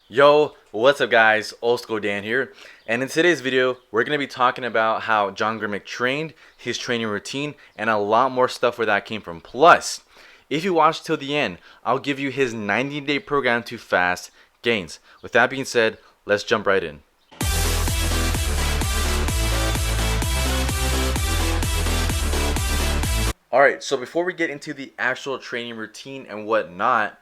Yo, what's up guys? Old School Dan here, and in today's video we're going to be talking about how John Grimek trained, his training routine, and a lot more stuff where that came from. Plus, if you watch till the end, I'll give you his 90-day program to fast gains. With that being said, let's jump right in. Alright, so before we get into the actual training routine and whatnot,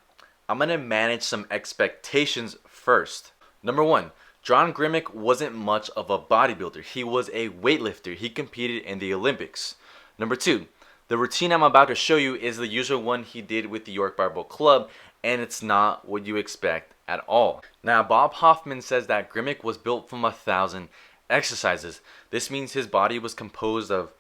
I'm going to manage some expectations first. Number one, John Grimek wasn't much of a bodybuilder. He was a weightlifter. He competed in the Olympics. Number two, the routine I'm about to show you is the usual one he did with the York Barbell Club, and it's not what you expect at all. Now, Bob Hoffman says that Grimek was built from 1,000 exercises. This means his body was composed of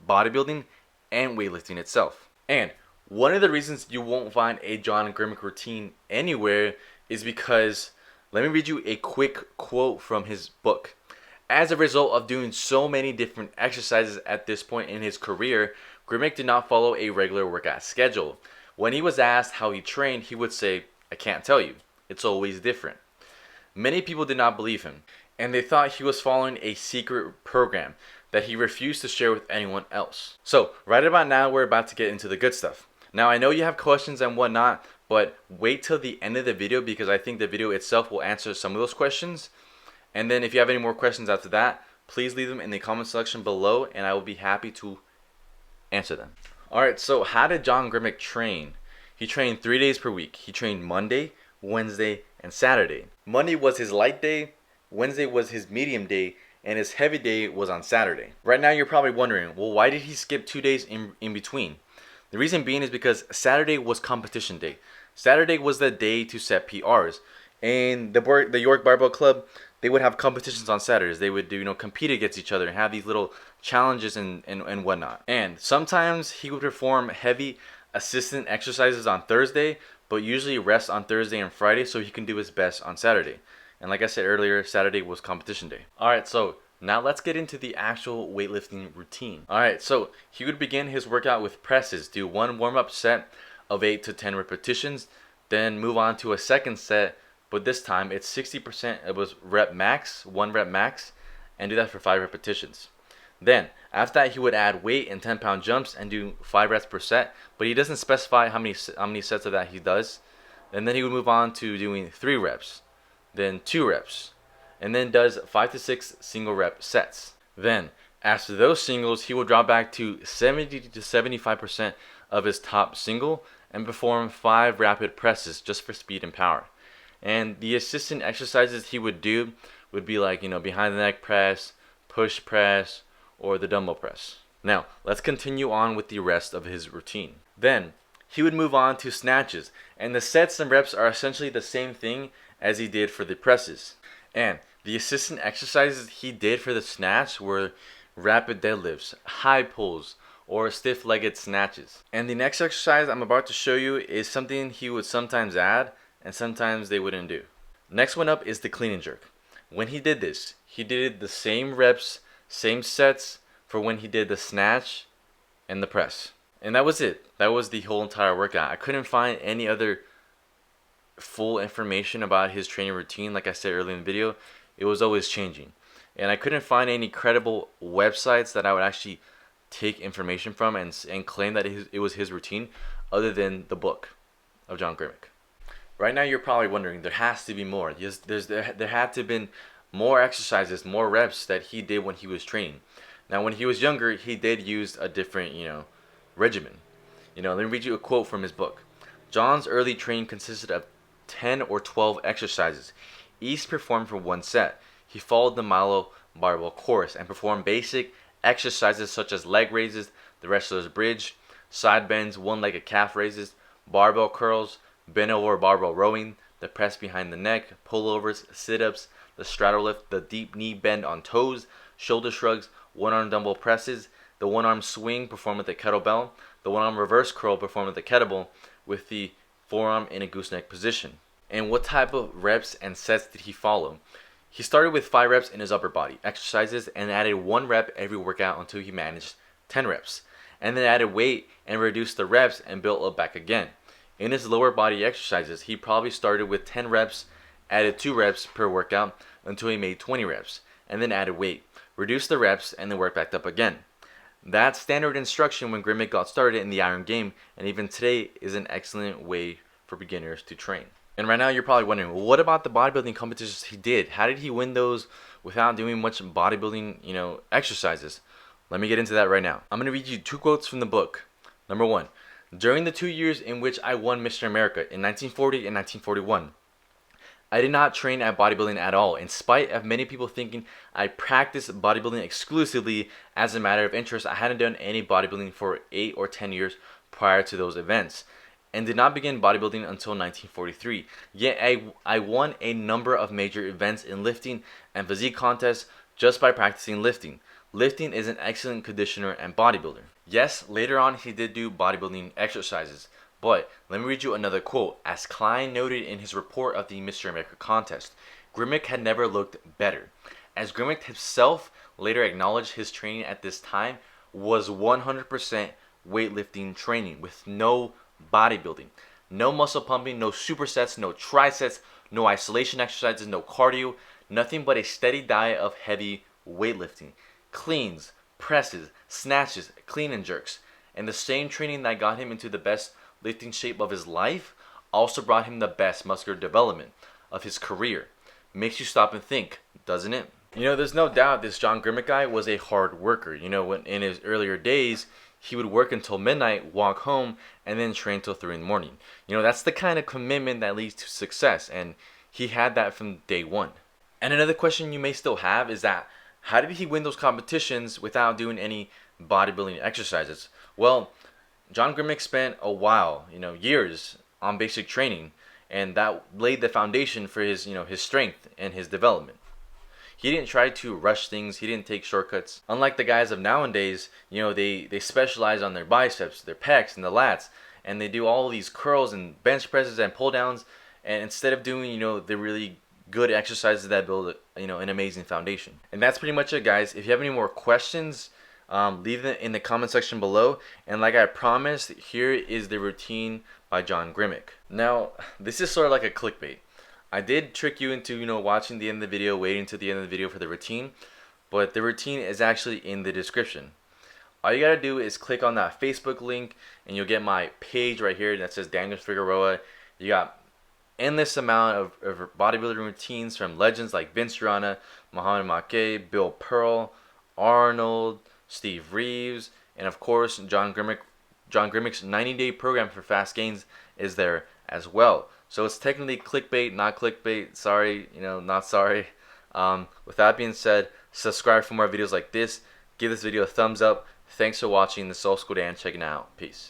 bodybuilding and weightlifting itself. And one of the reasons you won't find a John Grimek routine anywhere is because, let me read you a quick quote from his book. As a result of doing so many different exercises at this point in his career, Grimek did not follow a regular workout schedule. When he was asked how he trained, he would say, "I can't tell you. It's always different." Many people did not believe him, and they thought he was following a secret program that he refused to share with anyone else. So, right about now, we're about to get into the good stuff. Now, I know you have questions and whatnot, but wait till the end of the video because I think the video itself will answer some of those questions. And then if you have any more questions after that, please leave them in the comment section below and I will be happy to answer them. Alright, so how did John Grimek train? He trained 3 days per week. He trained Monday, Wednesday, and Saturday. Monday was his light day, Wednesday was his medium day, and his heavy day was on Saturday. Right now you're probably wondering, well, why did he skip 2 days in between? The reason being is because Saturday was competition day. Saturday was the day to set PRs. And the York Barbell Club, they would have competitions on Saturdays. They would compete against each other and have these little challenges and whatnot. And sometimes he would perform heavy assistant exercises on Thursday, but usually rest on Thursday and Friday so he can do his best on Saturday. And like I said earlier, Saturday was competition day. Alright, so now let's get into the actual weightlifting routine. Alright, so he would begin his workout with presses. Do one warm-up set of 8 to 10 repetitions, then move on to a second set, but this time it's 60%, it was rep max, 1 rep max, and do that for 5 repetitions. Then, after that, he would add weight and 10-pound jumps and do 5 reps per set, but he doesn't specify how many sets of that he does. And then he would move on to doing 3 reps, then 2 reps, and then does 5 to 6 single rep sets. Then, after those singles, he will drop back to 70 to 75% of his top single and perform 5 rapid presses just for speed and power. And the assistant exercises he would do would be like, behind the neck press, push press, or the dumbbell press. Now, let's continue on with the rest of his routine. Then, he would move on to snatches, and the sets and reps are essentially the same thing as he did for the presses. And the assistant exercises he did for the snatch were rapid deadlifts, high pulls, or stiff-legged snatches. And the next exercise I'm about to show you is something he would sometimes add and sometimes they wouldn't do. Next one up is the clean and jerk. When he did this, he did the same reps, same sets for when he did the snatch and the press. And that was it. That was the whole entire workout. I couldn't find any other full information about his training routine. Like I said earlier in the video, it was always changing. And I couldn't find any credible websites that I would actually take information from and claim that it was his routine other than the book of John Grimek. Right now you're probably wondering, there has to be more. Yes, there had to have been more exercises, more reps that he did when he was training. Now when he was younger, he did use a different, regimen. Let me read you a quote from his book. John's early training consisted of 10 or 12 exercises, each performed for 1 set. He followed the Milo barbell course and performed basic exercises such as leg raises, the wrestler's bridge, side bends, one-legged calf raises, barbell curls, bent over barbell rowing, the press behind the neck, pullovers, sit-ups, the straddle lift, the deep knee bend on toes, shoulder shrugs, one-arm dumbbell presses, the one-arm swing performed with the kettlebell, the one-arm reverse curl performed with the kettlebell, with the forearm in a gooseneck position. And what type of reps and sets did he follow? He started with 5 reps in his upper body exercises and added 1 rep every workout until he managed 10 reps. And then added weight and reduced the reps and built up back again. In his lower body exercises, he probably started with 10 reps added 2 reps per workout until he made 20 reps, and then added weight, reduced the reps, and then worked back up again. That's standard instruction when Grimek got started in the iron game, and even today is an excellent way for beginners to train. And right now you're probably wondering, well, what about the bodybuilding competitions he did? How did he win those without doing much bodybuilding, exercises? Let me get into that right now. I'm going to read you 2 quotes from the book. Number 1, during the 2 years in which I won Mr. America in 1940 and 1941, I did not train at bodybuilding at all, in spite of many people thinking I practiced bodybuilding exclusively as a matter of interest. I hadn't done any bodybuilding for 8 or 10 years prior to those events, and did not begin bodybuilding until 1943. Yet I won a number of major events in lifting and physique contests just by practicing lifting. Lifting is an excellent conditioner and bodybuilder. Yes, later on he did do bodybuilding exercises, but let me read you another quote. As Klein noted in his report of the Mr. America contest, Grimek had never looked better. As Grimek himself later acknowledged, his training at this time was 100% weightlifting training with no bodybuilding. No muscle pumping, no supersets, no triceps, no isolation exercises, no cardio, nothing but a steady diet of heavy weightlifting. Cleans, presses, snatches, clean and jerks. And the same training that got him into the best lifting shape of his life also brought him the best muscular development of his career. Makes you stop and think, doesn't it? There's no doubt this John Grimek guy was a hard worker. When in his earlier days, he would work until midnight, walk home, and then train till 3 in the morning. That's the kind of commitment that leads to success, and he had that from day one. And another question you may still have is that, how did he win those competitions without doing any bodybuilding exercises? Well, John Grimek spent a while, years on basic training, and that laid the foundation for his strength and his development. He didn't try to rush things. He didn't take shortcuts. Unlike the guys of nowadays, they specialize on their biceps, their pecs, and the lats, and they do all these curls and bench presses and pull downs, and instead of doing, the really good exercises that build, an amazing foundation. And that's pretty much it, guys. If you have any more questions, leave them in the comment section below. And like I promised, here is the routine by John Grimek. Now, this is sort of like a clickbait. I did trick you into, watching the end of the video, waiting to the end of the video for the routine, but the routine is actually in the description. All you gotta do is click on that Facebook link, and you'll get my page right here that says Daniel Figueroa. You got endless amount of bodybuilding routines from legends like Vince Giorana, Muhammad Makey, Bill Pearl, Arnold, Steve Reeves, and of course John Grimek. John Grimek's 90-day program for fast gains is there as well. So it's technically clickbait, not clickbait. Sorry, not sorry. With that being said, subscribe for more videos like this. Give this video a thumbs up. Thanks for watching. This is Old School Dan checking out. Peace.